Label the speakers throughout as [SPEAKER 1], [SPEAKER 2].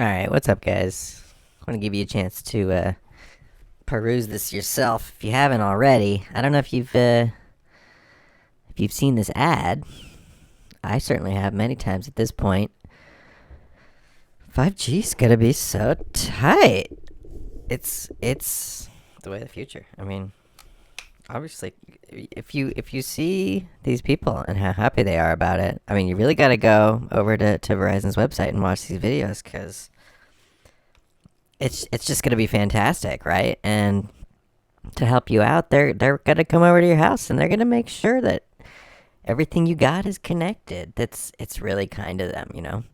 [SPEAKER 1] Alright, what's up, guys? I want to give you a chance to peruse this yourself if you haven't already. I don't know if you've seen this ad. I certainly have many times at this point. 5G's gonna be so tight. It's the way of the future. I mean, obviously, if you see these people and how happy they are about it, I mean, you really got to go over to Verizon's website and watch these videos because it's just gonna be fantastic, right? And to help you out, they're gonna come over to your house and they're gonna make sure that everything you got is connected. It's really kind of them,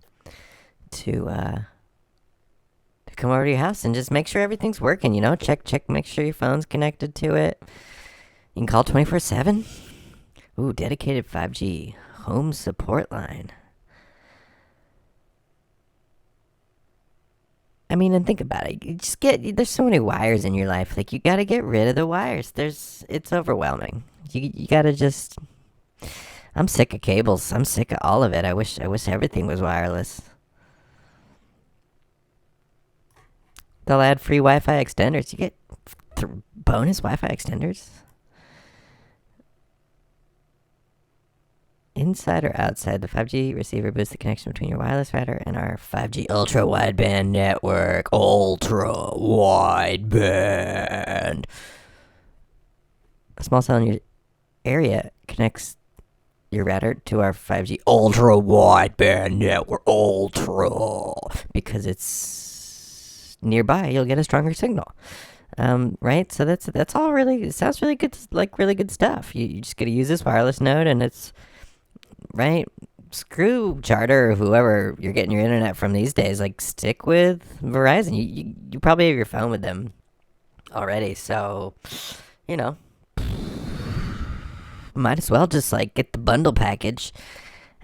[SPEAKER 1] to come over to your house and just make sure everything's working. Check, make sure your phone's connected to it. You can call 24/7. Ooh, dedicated 5G home support line. I mean, and think about it. There's so many wires in your life. Like, you gotta get rid of the wires. It's overwhelming. You gotta just. I'm sick of cables. I'm sick of all of it. I wish everything was wireless. They'll add free Wi-Fi extenders. You get bonus Wi-Fi extenders. Inside or outside, the 5G receiver boosts the connection between your wireless router and our 5G ultra wideband network. Ultra wideband. A small cell in your area connects your router to our 5G ultra wideband network. Ultra. Because it's nearby, you'll get a stronger signal. Right? So that's all really, it sounds really good, like really good stuff. You just gotta use this wireless node and it's, right? Screw Charter or whoever you're getting your internet from these days. Like, stick with Verizon. You probably have your phone with them already, so you know, might as well just like get the bundle package.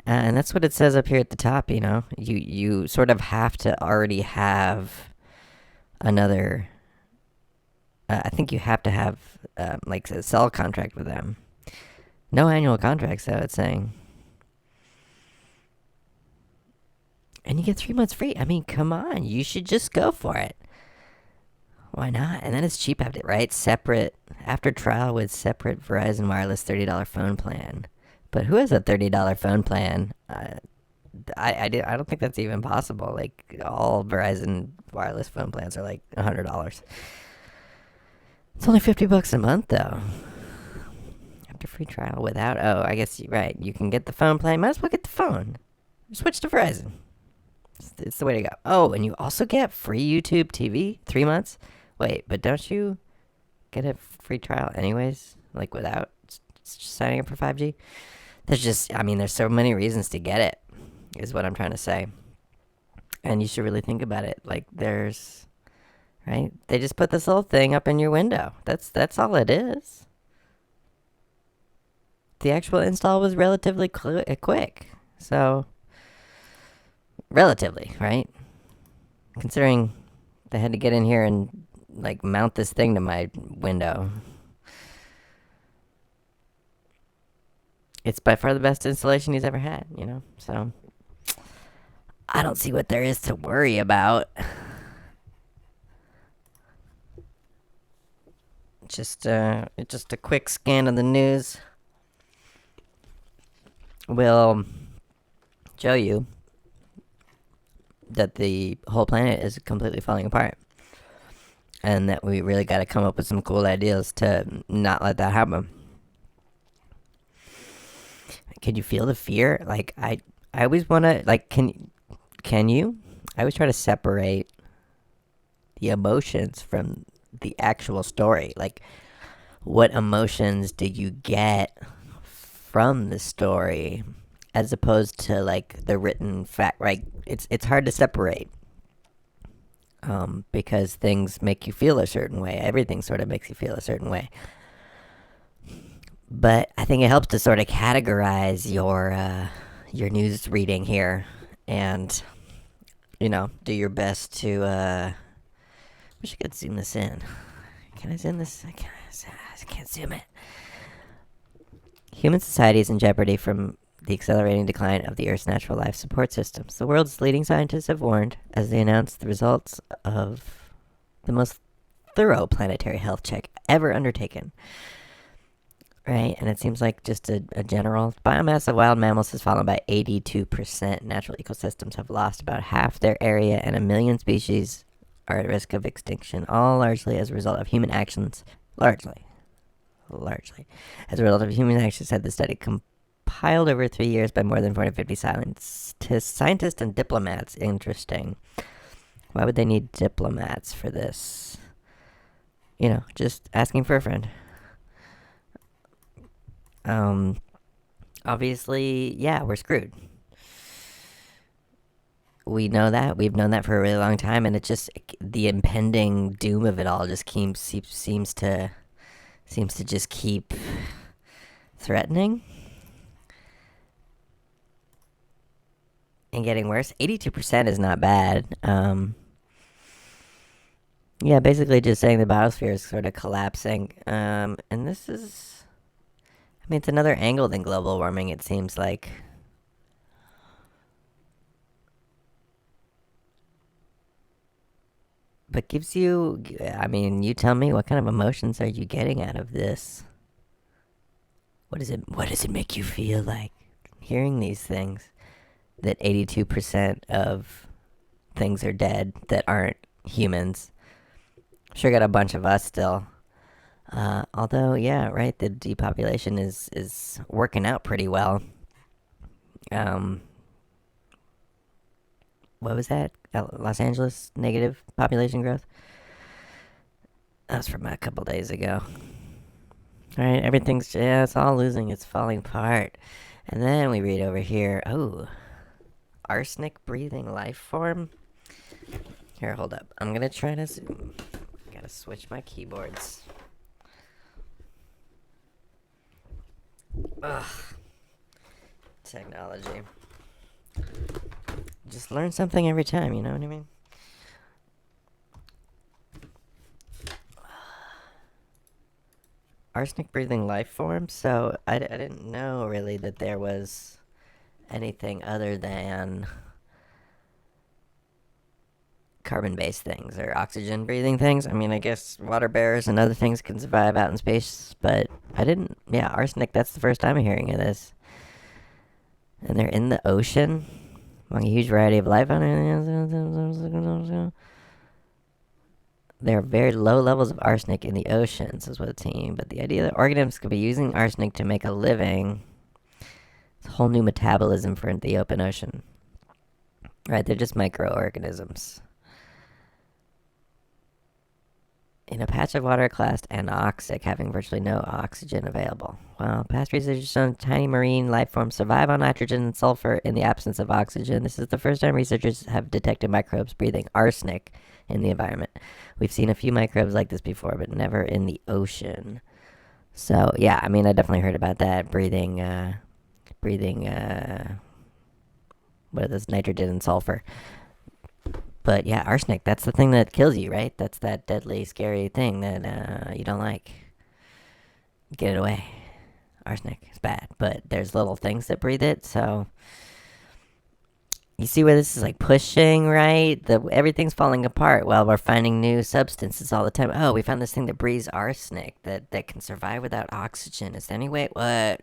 [SPEAKER 1] And that's what it says up here at the top. You sort of have to already have another. I think you have to have like a cell contract with them. No annual contracts, though. It's saying. And you get 3 months free. I mean, come on. You should just go for it. Why not? And then it's cheap after, right? Separate, after trial with separate Verizon Wireless $30 phone plan. But who has a $30 phone plan? I don't think that's even possible. Like, all Verizon Wireless phone plans are like $100. It's only $50 a month, though. After free trial without, I guess you're right. You can get the phone plan. Might as well get the phone. Switch to Verizon. It's the way to go. Oh, and you also get free YouTube TV, 3 months. Wait, but don't you get a free trial anyways? Like, without signing up for 5G? There's so many reasons to get it, is what I'm trying to say. And you should really think about it. Like, right? They just put this little thing up in your window. That's all it is. The actual install was relatively quick. So, relatively, right? Considering they had to get in here and like mount this thing to my window. It's by far the best installation he's ever had, So I don't see what there is to worry about. Just a quick scan of the news will show you that the whole planet is completely falling apart. And that we really got to come up with some cool ideas to not let that happen. Can you feel the fear? Like, I always want to, like, can you? I always try to separate the emotions from the actual story. Like, what emotions do you get from the story as opposed to, like, the written fact, right? It's hard to separate. Because things make you feel a certain way. Everything sort of makes you feel a certain way. But I think it helps to sort of categorize your news reading here, and do your best to. Wish I could zoom this in. Can I zoom this? I can't zoom it. Human society is in jeopardy from the accelerating decline of the Earth's natural life support systems. The world's leading scientists have warned as they announced the results of the most thorough planetary health check ever undertaken. Right, and it seems like just a general biomass of wild mammals has fallen by 82%. Natural ecosystems have lost about half their area, and 1 million species are at risk of extinction, all largely as a result of human actions. Largely. As a result of human actions, said the study compiled over 3 years by more than 450 scientists and diplomats. Interesting. Why would they need diplomats for this? Just asking for a friend. Obviously, yeah, we're screwed. We know that. We've known that for a really long time, and it just, the impending doom of it all just seems to just keep threatening and getting worse. 82% is not bad. Yeah, basically just saying the biosphere is sort of collapsing. And this is, it's another angle than global warming, it seems like. But gives you, you tell me, what kind of emotions are you getting out of this? What does it make you feel like hearing these things? That 82% of things are dead that aren't humans. Sure got a bunch of us still. Although, yeah, right, the depopulation is working out pretty well. What was that? Los Angeles negative population growth? That was from a couple days ago. All right, it's all losing, it's falling apart. And then we read over here, arsenic breathing life form. Here, hold up. I'm gonna try to zoom. Gotta switch my keyboards. Ugh. Technology. Just learn something every time, you know what I mean? Arsenic breathing life form? So, I didn't know really that there was anything other than carbon-based things or oxygen-breathing things. I guess water bears and other things can survive out in space, but arsenic, that's the first time I'm hearing of this. And they're in the ocean, among a huge variety of life. There are very low levels of arsenic in the oceans, is what it's saying, but the idea that organisms could be using arsenic to make a living, it's a whole new metabolism for the open ocean. Right, they're just microorganisms. In a patch of water classed anoxic, having virtually no oxygen available. Well, past research has shown tiny marine life forms survive on nitrogen and sulfur in the absence of oxygen. This is the first time researchers have detected microbes breathing arsenic in the environment. We've seen a few microbes like this before, but never in the ocean. So, yeah, I definitely heard about that, breathing, what are those, nitrogen and sulfur. But yeah, arsenic, that's the thing that kills you, right? That's that deadly, scary thing that you don't like. Get it away. Arsenic is bad, but there's little things that breathe it, so you see where this is like pushing, right? Everything's falling apart while we're finding new substances all the time. Oh, we found this thing that breathes arsenic that can survive without oxygen. Is there any way? What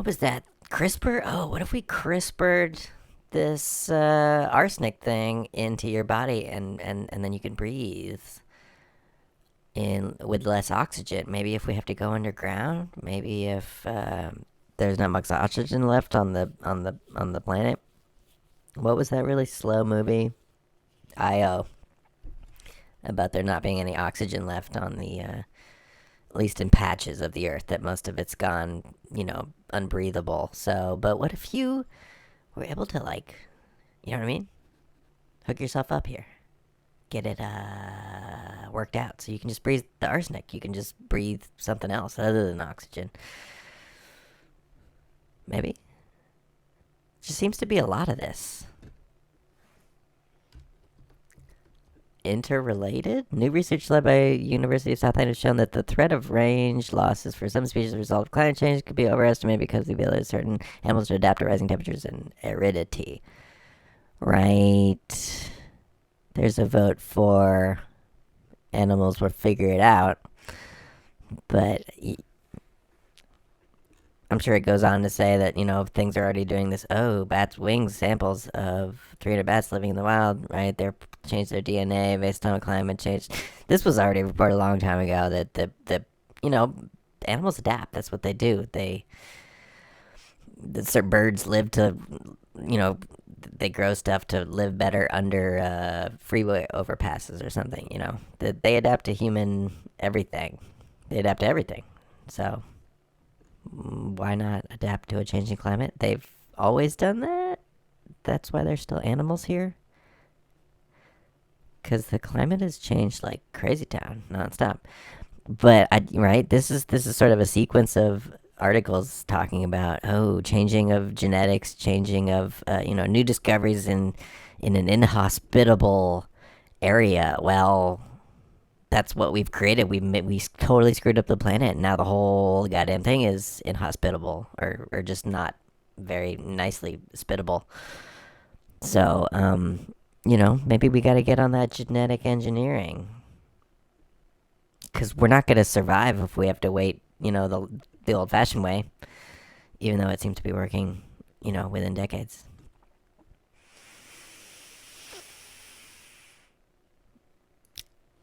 [SPEAKER 1] was that? CRISPR? Oh, what if we CRISPR'd this arsenic thing into your body and then you can breathe in with less oxygen? Maybe if we have to go underground, maybe if there's not much oxygen left on the planet. What was that really slow movie? I.O. About there not being any oxygen left on the at least in patches of the earth, that most of it's gone, unbreathable. So, but what if you were able to, like, you know what I mean? Hook yourself up here. Get it worked out. So you can just breathe the arsenic. You can just breathe something else other than oxygen. Maybe. Just seems to be a lot of this. interrelated? New research led by University of Southend has shown that the threat of range losses for some species as a result of climate change could be overestimated because of the ability of certain animals to adapt to rising temperatures and aridity. Right. There's a vote for animals will figure it out, but I'm sure it goes on to say that, things are already doing this. Oh, bats' wings samples of 300 bats living in the wild, right? They're changed their DNA based on climate change. This was already reported a long time ago that you know, animals adapt. That's what they do. Certain birds live to, you know, they grow stuff to live better under freeway overpasses or something, They adapt to human everything. They adapt to everything. So why not adapt to a changing climate? They've always done that. That's why there's still animals here. Because the climate has changed like crazy town, nonstop. But right, this is sort of a sequence of articles talking about changing of genetics, changing of new discoveries in an inhospitable area. Well, that's what we've created. We totally screwed up the planet. And now the whole goddamn thing is inhospitable, or just not very nicely spittable. So, maybe we got to get on that genetic engineering, because we're not going to survive if we have to wait, the old-fashioned way, even though it seems to be working, within decades.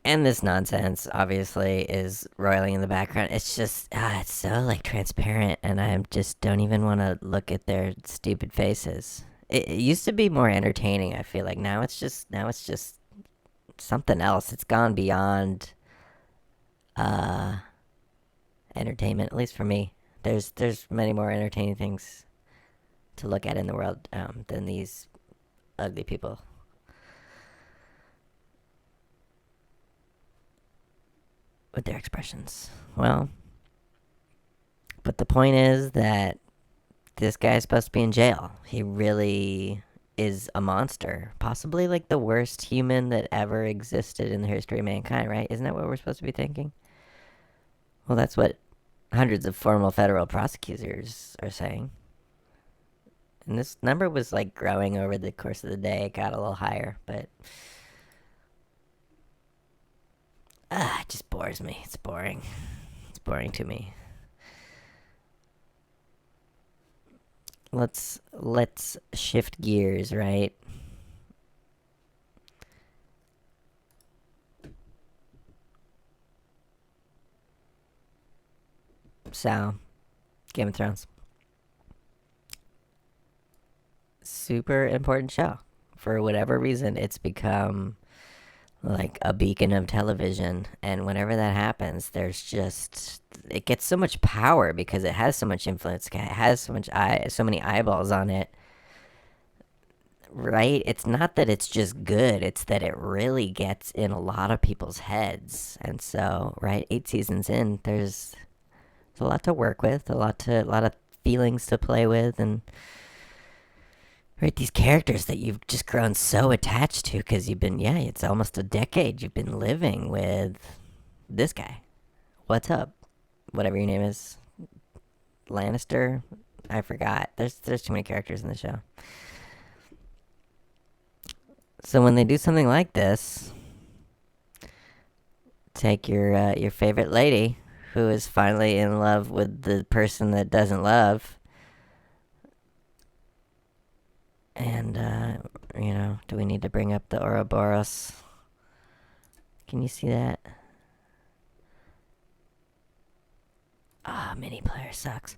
[SPEAKER 1] And this nonsense, obviously, is roiling in the background. It's just, it's so, like, transparent, and I just don't even want to look at their stupid faces. It used to be more entertaining, I feel like. Now it's just something else. It's gone beyond entertainment, at least for me. There's many more entertaining things to look at in the world than these ugly people. With their expressions. Well, but the point is that this guy is supposed to be in jail. He really is a monster. Possibly like the worst human that ever existed in the history of mankind, right? Isn't that what we're supposed to be thinking? Well, that's what hundreds of formal federal prosecutors are saying. And this number was like growing over the course of the day. It got a little higher, but it just bores me. It's boring. It's boring to me. Let's shift gears, right? So, Game of Thrones. Super important show. For whatever reason, it's become like a beacon of television, and whenever that happens, it gets so much power because it has so much influence. It has so many eyeballs on it, right? It's not that it's just good, it's that it really gets in a lot of people's heads. And so, right, 8 seasons in, there's a lot to work with, a lot of feelings to play with, and right, these characters that you've just grown so attached to because it's almost a decade you've been living with this guy. What's up? Whatever your name is. Lannister? I forgot. There's too many characters in the show. So when they do something like this, take your favorite lady who is finally in love with the person that doesn't love, and do we need to bring up the Ouroboros? Can you see that? Mini player sucks.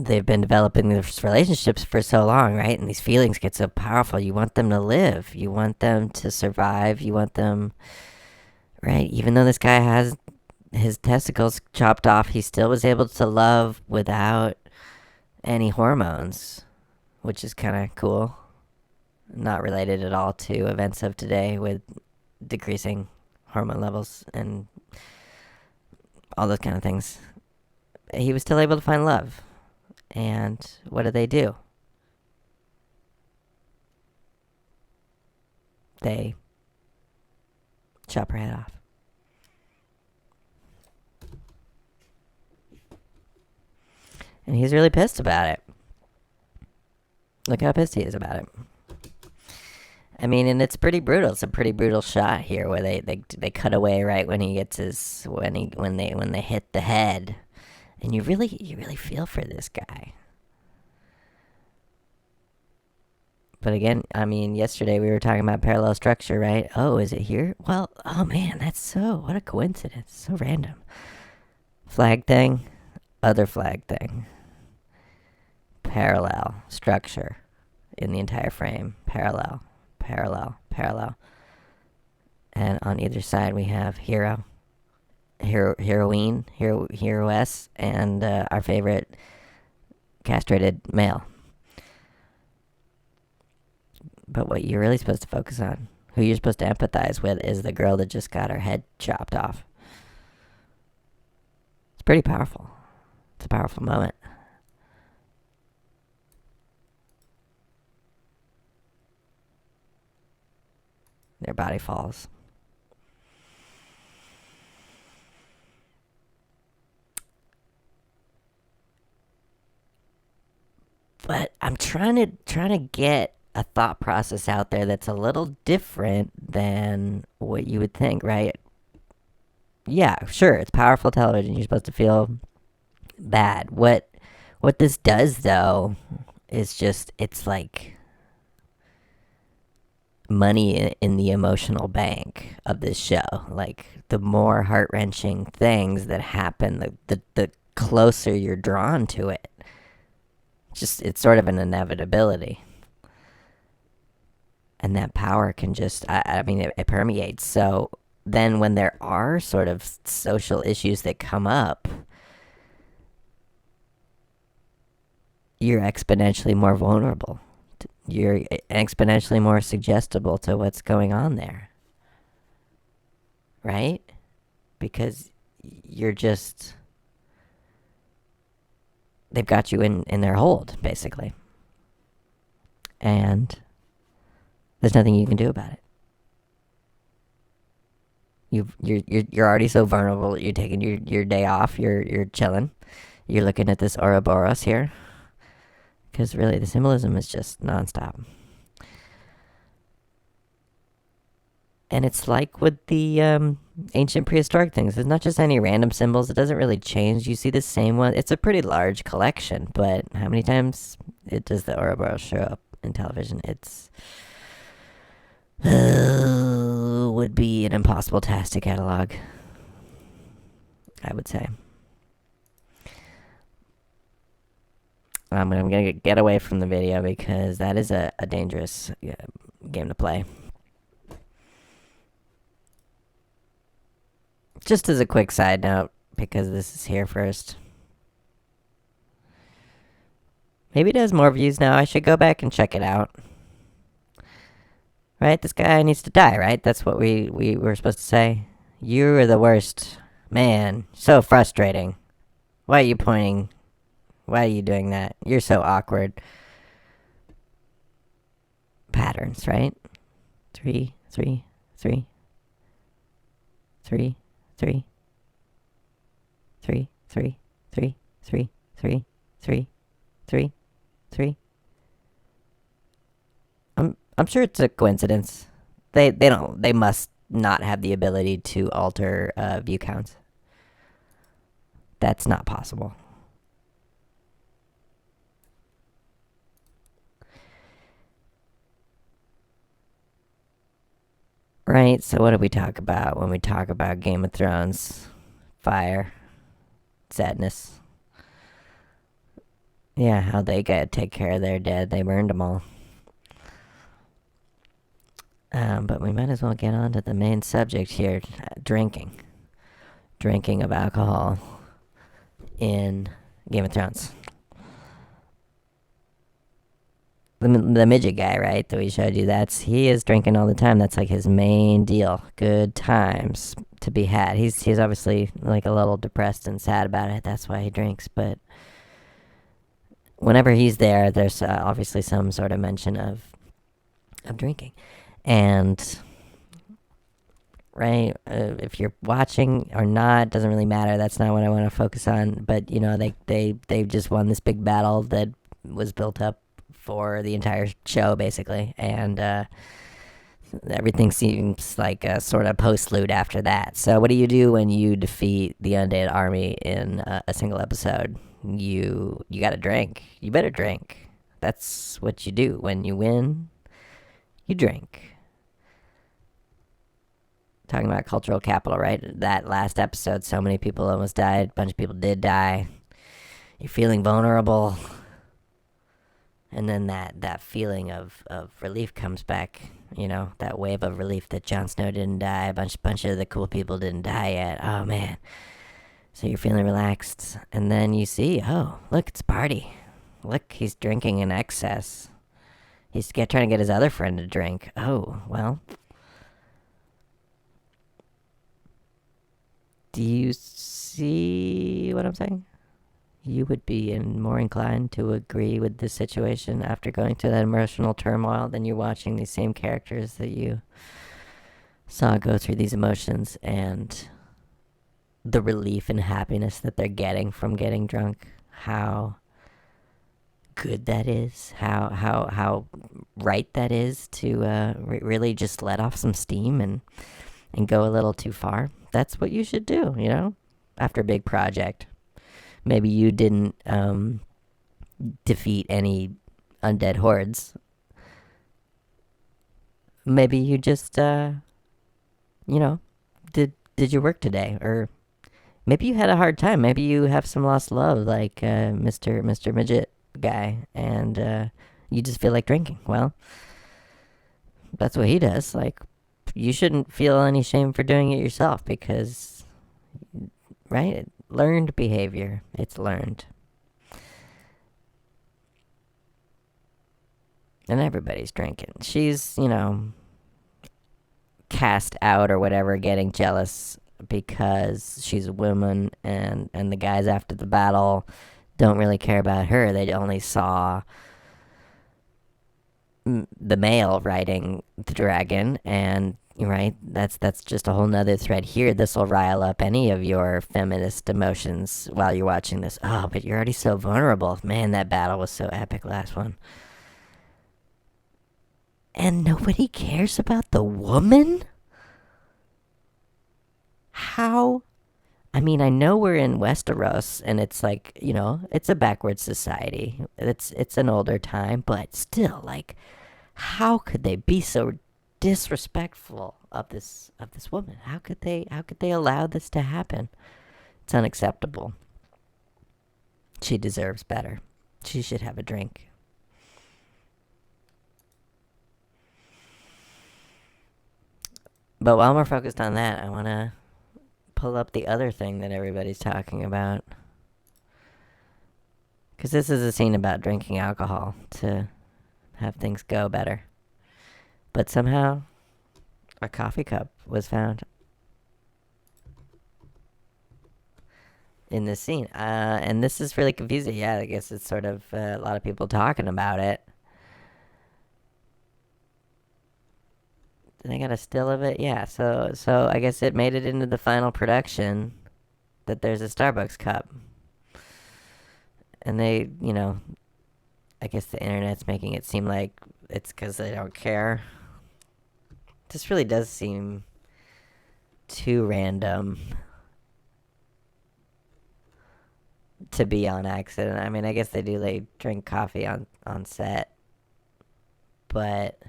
[SPEAKER 1] They've been developing these relationships for so long, right? And these feelings get so powerful. You want them to live. You want them to survive. You want them, right? Even though this guy has his testicles chopped off, he still was able to love without any hormones, which is kind of cool. Not related at all to events of today with decreasing hormone levels and all those kind of things. He was still able to find love. And what do? they chop her head off. And he's really pissed about it. Look how pissed he is about it. I mean, and it's pretty brutal. It's a pretty brutal shot here where they cut away right when he gets his when they hit the head, and you really feel for this guy. But again, I mean, yesterday we were talking about parallel structure, right? Oh, is it here? Well, oh man, what a coincidence. So random. Flag thing, other flag thing. Parallel structure in the entire frame. Parallel. And on either side we have heroine, heroess, and our favorite castrated male. But what you're really supposed to focus on, who you're supposed to empathize with, is the girl that just got her head chopped off. It's pretty powerful. It's a powerful moment. Their body falls. But I'm trying to get a thought process out there that's a little different than what you would think, right? Yeah, sure, it's powerful television. You're supposed to feel bad. What this does though is just, it's like money in the emotional bank of this show. Like, the more heart-wrenching things that happen, the closer you're drawn to it. Just, it's sort of an inevitability. And that power can just, I mean, it permeates. So then when there are sort of social issues that come up, you're exponentially more vulnerable. You're exponentially more suggestible to what's going on there. Right? Because you're just, they've got you in their hold, basically. And there's nothing you can do about it. You're already so vulnerable. You're taking your day off. You're chilling. You're looking at this Ouroboros here, because really the symbolism is just nonstop. And it's like with the ancient prehistoric things. It's not just any random symbols. It doesn't really change. You see the same one. It's a pretty large collection, but how many times does the Ouroboros show up in television? It's would be an impossible task to catalog, I would say. I'm going to get away from the video because that is a dangerous game to play. Just as a quick side note, because this is here first. Maybe it has more views now. I should go back and check it out. Right? This guy needs to die, right? That's what we were supposed to say. You are the worst. Man, so frustrating. Why are you pointing? Why are you doing that? You're so awkward. Patterns, right? 3, 3, 3. 3, 3. 3, 3, 3, 3, 3, 3, 3, 3. I'm sure it's a coincidence. They must not have the ability to alter view counts. That's not possible. Right, so what do we talk about when we talk about Game of Thrones? Fire. Sadness. Yeah, how they gotta take care of their dead. They burned them all. But we might as well get on to the main subject here. Drinking. Drinking of alcohol in Game of Thrones. The midget guy, right, that we showed you, he is drinking all the time. That's like his main deal. Good times to be had. He's obviously like a little depressed and sad about it. That's why he drinks. But whenever he's there, there's obviously some sort of mention of drinking. And right, if you're watching or not, doesn't really matter. That's not what I want to focus on. But they've just won this big battle that was built up for the entire show, basically, and everything seems like a sort of postlude after that. So, what do you do when you defeat the undead army in a single episode? You got to drink. You better drink. That's what you do when you win. You drink. Talking about cultural capital, right? That last episode, so many people almost died. A bunch of people did die. You're feeling vulnerable. And then that feeling of relief comes back. That wave of relief that Jon Snow didn't die. A bunch of the cool people didn't die yet. Oh, man. So you're feeling relaxed. And then you see, oh, look, it's a party. Look, he's drinking in excess. He's trying to get his other friend to drink. Oh, well. Do you see what I'm saying? You would be more inclined to agree with this situation after going through that emotional turmoil than you're watching these same characters that you saw go through these emotions and the relief and happiness that they're getting from getting drunk. How good that is. How right that is to really just let off some steam and go a little too far. That's what you should do, after a big project. Maybe you didn't defeat any undead hordes. Maybe you just, did your work today, or maybe you had a hard time. Maybe you have some lost love, like Mr. Midget guy, and you just feel like drinking. Well, that's what he does. Like, you shouldn't feel any shame for doing it yourself because, right? Learned behavior. It's learned. And everybody's drinking. She's, cast out or whatever, getting jealous because she's a woman, and the guys after the battle don't really care about her. They only saw the male riding the dragon, and right, that's just a whole nother thread here. This will rile up any of your feminist emotions while you're watching this. Oh, but you're already so vulnerable. Man, that battle was so epic, last one. And nobody cares about the woman? How? I mean, I know we're in Westeros, and it's like, it's a backward society. It's an older time, but still, like, how could they be so disrespectful of this woman? How could they allow this to happen? It's unacceptable. She deserves better. She should have a drink. But while we're focused on that, I want to pull up the other thing that everybody's talking about. Because this is a scene about drinking alcohol to have things go better. But somehow, a coffee cup was found in this scene. And this is really confusing. Yeah, I guess it's sort of a lot of people talking about it. They got a still of it? Yeah, so I guess it made it into the final production that there's a Starbucks cup. And they, I guess the internet's making it seem like it's because they don't care. This really does seem too random to be on accident. I mean, I guess they do drink coffee on set. But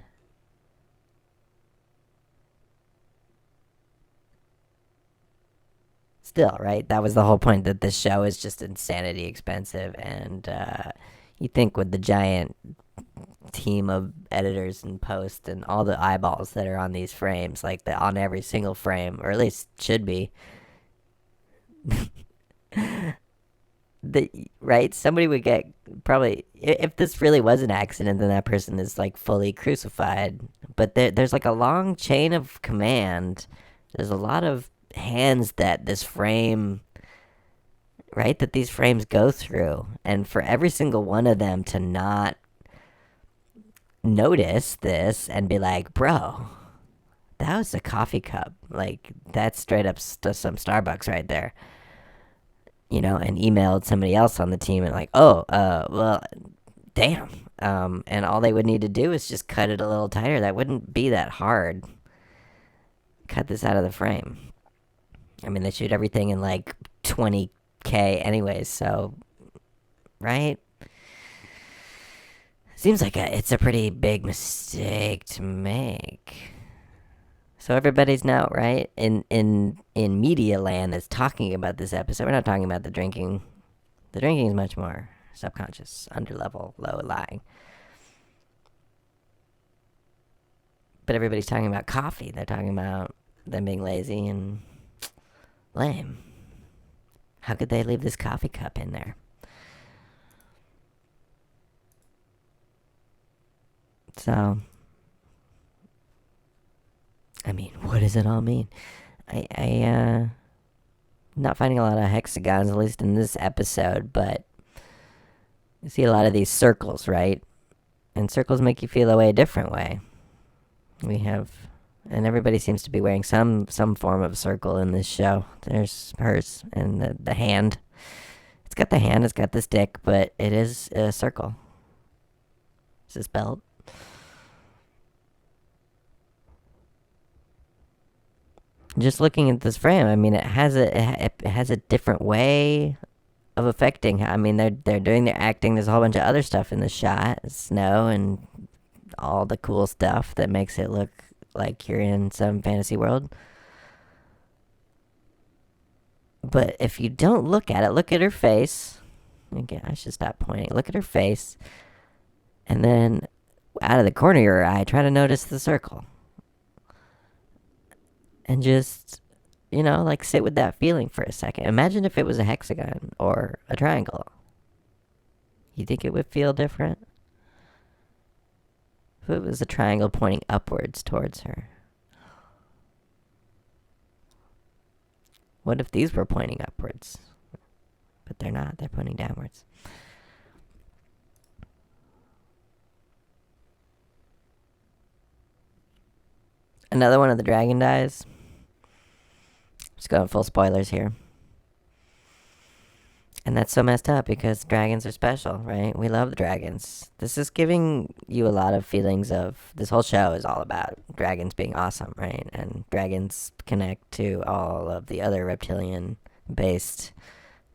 [SPEAKER 1] still, right? That was the whole point, that this show is just insanity expensive. And you think with the giant team of editors and post and all the eyeballs that are on these frames, like on every single frame, or at least should be, right? Somebody would get, probably, if this really was an accident, then that person is like fully crucified. But there's like a long chain of command. There's a lot of hands that this frame, right, that these frames go through, and for every single one of them to not notice this and be like, bro, that was a coffee cup. Like, that's straight up some Starbucks right there. And emailed somebody else on the team and like, oh, well, damn. And all they would need to do is just cut it a little tighter. That wouldn't be that hard. Cut this out of the frame. I mean, they shoot everything in like 20K anyways, so, right? Seems like it's a pretty big mistake to make. So everybody's now, right, in media land that's talking about this episode. We're not talking about the drinking. The drinking is much more subconscious, underlevel, low lying. But everybody's talking about coffee. They're talking about them being lazy and lame. How could they leave this coffee cup in there? So, I mean, what does it all mean? Not finding a lot of hexagons, at least in this episode, but you see a lot of these circles, right? And circles make you feel a different way. And everybody seems to be wearing some form of circle in this show. There's hers and the hand. It's got the hand, it's got the stick, but it is a circle. Is this belt? Just looking at this frame, I mean, it has a different way of affecting. I mean, they're doing their acting. There's a whole bunch of other stuff in the shot, snow and all the cool stuff that makes it look like you're in some fantasy world. But if you don't look at it, look at her face. Again, I should stop pointing. Look at her face, and then out of the corner of your eye, try to notice the circle. And just, like sit with that feeling for a second. Imagine if it was a hexagon or a triangle. You think it would feel different? If it was a triangle pointing upwards towards her. What if these were pointing upwards? But they're not, they're pointing downwards. Another one of the dragon dies. Just going full spoilers here. And that's so messed up because dragons are special, right? We love dragons. This is giving you a lot of feelings of... This whole show is all about dragons being awesome, right? And dragons connect to all of the other reptilian-based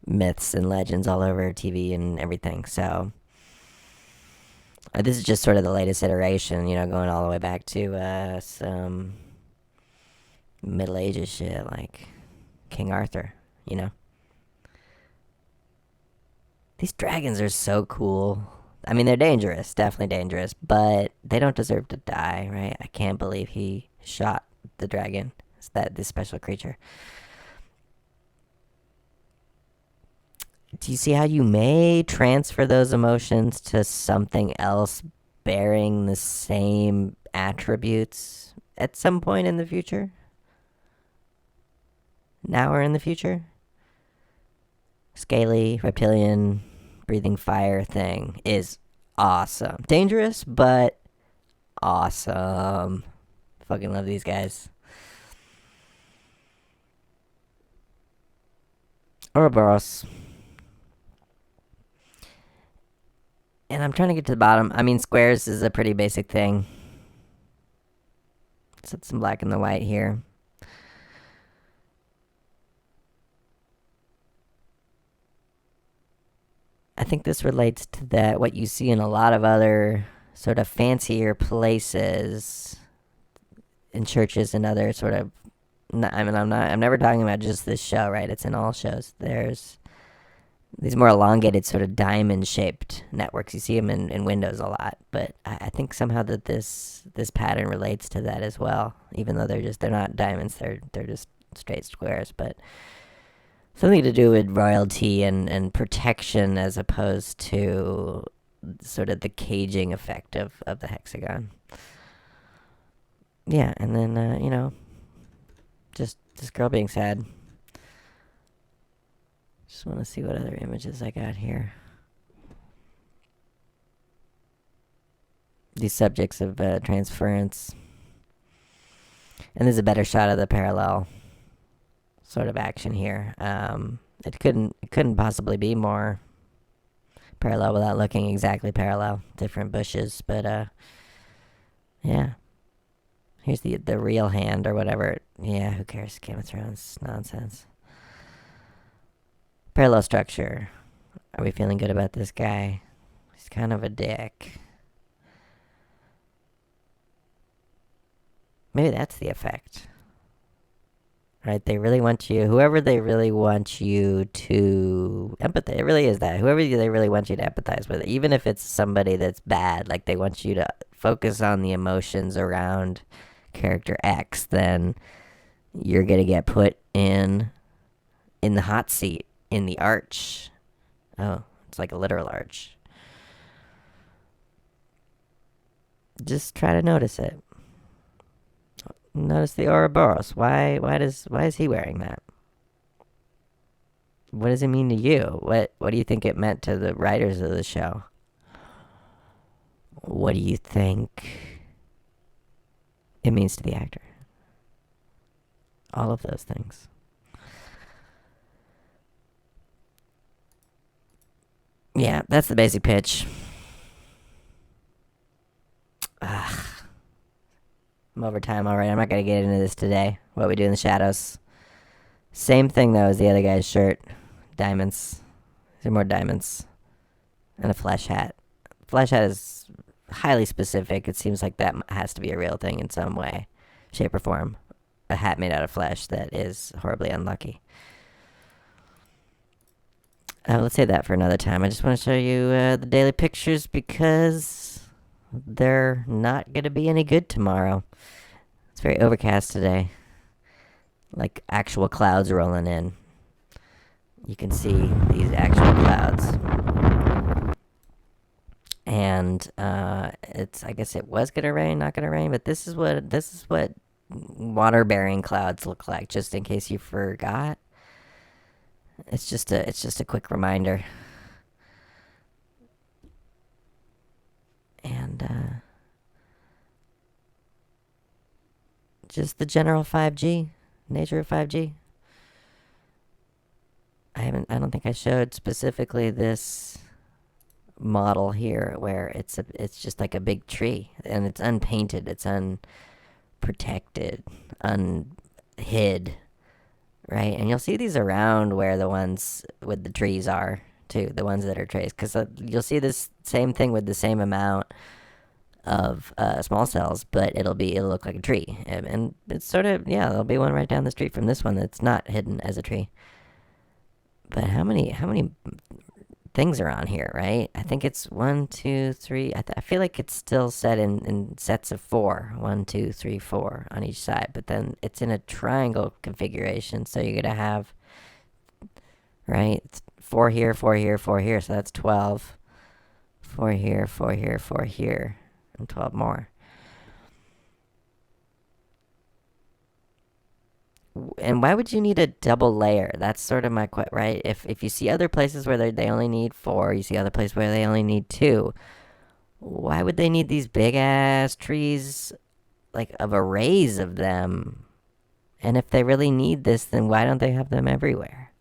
[SPEAKER 1] myths and legends all over TV and everything. So this is just sort of the latest iteration, going all the way back to some Middle Ages shit like King Arthur, These dragons are so cool. I mean, they're dangerous, definitely dangerous, but they don't deserve to die, right? I can't believe he shot the dragon. It's this special creature. Do you see how you may transfer those emotions to something else bearing the same attributes at some point in the future? Now or in the future? Scaly, reptilian, breathing fire thing is awesome. Dangerous, but awesome. Fucking love these guys. Ouroboros. And I'm trying to get to the bottom. I mean, squares is a pretty basic thing. Set some black and the white here. I think this relates to what you see in a lot of other sort of fancier places, in churches and other sort of... I'm never talking about just this show, right? It's in all shows. There's these more elongated sort of diamond-shaped networks. You see them in Windows a lot, but I think somehow that this pattern relates to that as well, even though they're not diamonds. They're just straight squares, but... something to do with royalty and protection as opposed to sort of the caging effect of the hexagon. Yeah, and then, just this girl being sad. Just want to see what other images I got here. these subjects of transference. And there's a better shot of the parallel sort of action here. It couldn't possibly be more parallel without looking exactly parallel. Different bushes, but yeah. Here's the real hand or whatever. Yeah, who cares? Game of Thrones nonsense. Parallel structure. Are we feeling good about this guy? He's kind of a dick. Maybe that's the effect. Right? They really want you, whoever they really want you to empathize. It really is that. Whoever they really want you to empathize with, even if it's somebody that's bad, like they want you to focus on the emotions around character X, then you're going to get put in the hot seat, in the arch. Oh, it's like a literal arch. Just try to notice it. Notice the Ouroboros. Why is he wearing that? What does it mean to you? What do you think it meant to the writers of the show? What do you think it means to the actor? All of those things. Yeah, that's the basic pitch. Ugh. I'm over time, alright. I'm not gonna get into this today. What we do in the shadows. Same thing though as the other guy's shirt. Diamonds. There are more diamonds. And a flesh hat. Flesh hat is highly specific. It seems like that has to be a real thing in some way, shape, or form. A hat made out of flesh that is horribly unlucky. Let's save that for another time. I just want to show you the daily pictures because they're not going to be any good tomorrow. It's very overcast today. Like actual clouds rolling in. You can see these actual clouds. And I guess it was gonna rain, not gonna rain, but this is what water bearing clouds look like, just in case you forgot. It's just a quick reminder. And just the general 5G nature of 5G. I don't think I showed specifically this model here where it's just like a big tree and it's unpainted, it's unprotected, unhid, right? And you'll see these around where the ones with the trees are too, the ones that are trees, because you'll see this same thing with the same amount of small cells, but it'll look like a tree, and it's sort of, yeah, there'll be one right down the street from this one that's not hidden as a tree. But how many things are on here, right? I think it's 1, 2, 3. I feel like it's still set in sets of 4. 1, 2, 3, 4 on each side, but then it's in a triangle configuration, so you're gonna have, right, 4 here, 4 here, 4 here, so that's 12. 4 here, 4 here, 4 here, and 12 more. And why would you need a double layer? That's sort of my question, right? If you see other places where they only need 4, you see other places where they only need 2. Why would they need these big ass trees, like of arrays of them? And if they really need this, then why don't they have them everywhere?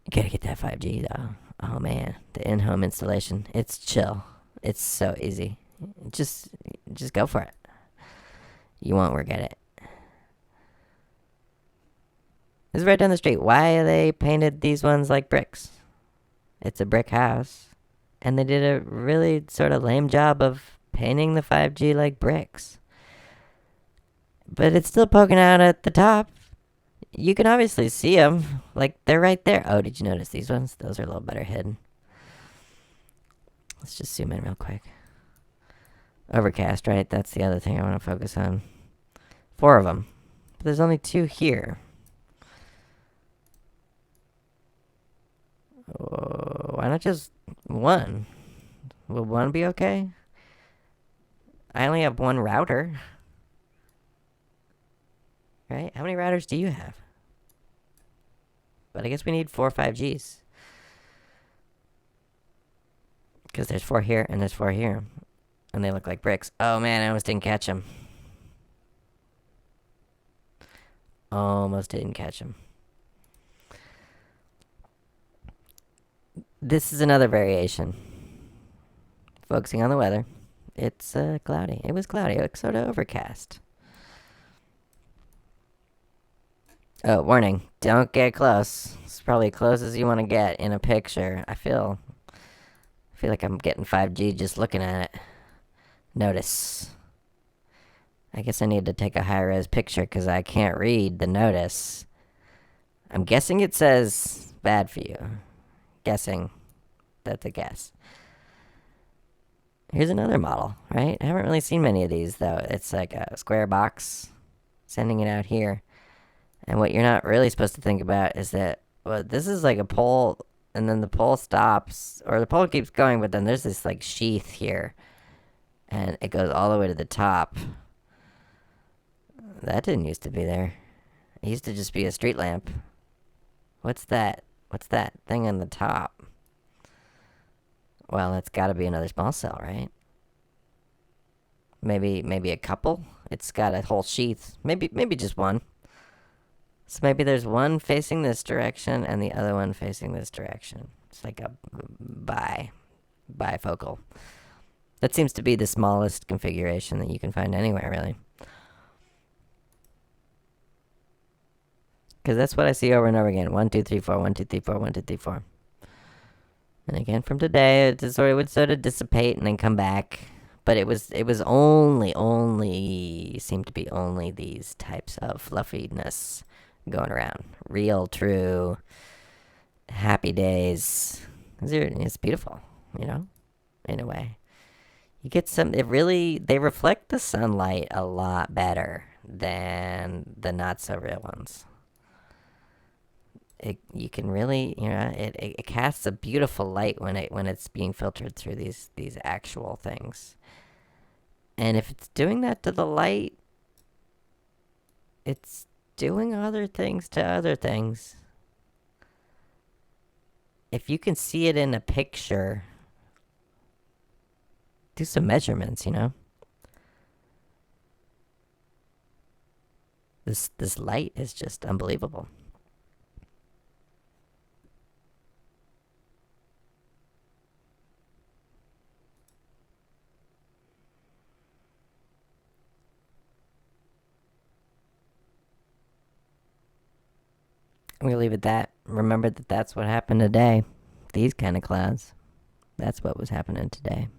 [SPEAKER 1] You gotta get that 5G though. Oh man, the in-home installation. It's chill. It's so easy. Just go for it. You won't regret it. This is right down the street. Why are they painted these ones like bricks? It's a brick house. And they did a really sort of lame job of painting the 5G like bricks. But it's still poking out at the top. You can obviously see them. Like, they're right there. Oh, did you notice these ones? Those are a little better hidden. Let's just zoom in real quick. Overcast, right? That's the other thing I want to focus on. 4 of them. But there's only 2 here. Oh, why not just 1? Will 1 be okay? I only have 1 router. Right? How many routers do you have? But I guess we need 4 5Gs. Because there's 4 here and there's 4 here. And they look like bricks. Oh man, I almost didn't catch them. Almost didn't catch them. This is another variation. Focusing on the weather. It's cloudy. It was cloudy. It was sort of overcast. Oh, warning. Don't get close. It's probably close as you want to get in a picture. I feel like I'm getting 5G just looking at it. Notice. I guess I need to take a high-res picture because I can't read the notice. I'm guessing it says bad for you. Guessing. That's a guess. Here's another model, right? I haven't really seen many of these, though. It's like a square box. Sending it out here. And what you're not really supposed to think about is that, well, this is like a pole, and then the pole stops, or the pole keeps going, but then there's this like sheath here, and it goes all the way to the top. That didn't used to be there. It used to just be a street lamp. What's that? What's that thing on the top? Well, it's got to be another small cell, right? Maybe a couple. It's got a whole sheath. Maybe just one. So maybe there's one facing this direction and the other one facing this direction. It's like a bifocal. That seems to be the smallest configuration that you can find anywhere, really. Because that's what I see over and over again. 1, 2, 3, 4, 1, 2, 3, 4, 1, 2, 3, 4. And again, from today, it would sort of dissipate and then come back. But it was only seemed to be only these types of fluffiness going around. Real, true, happy days. It's beautiful, you know, in a way. You get they reflect the sunlight a lot better than the not so real ones. You can really, it casts a beautiful light when it's being filtered through these actual things. And if it's doing that to the light, it's doing other things to other things. If you can see it in a picture, do some measurements, This light is just unbelievable. I'm going to leave it at that. Remember that that's what happened today. These kind of clouds. That's what was happening today.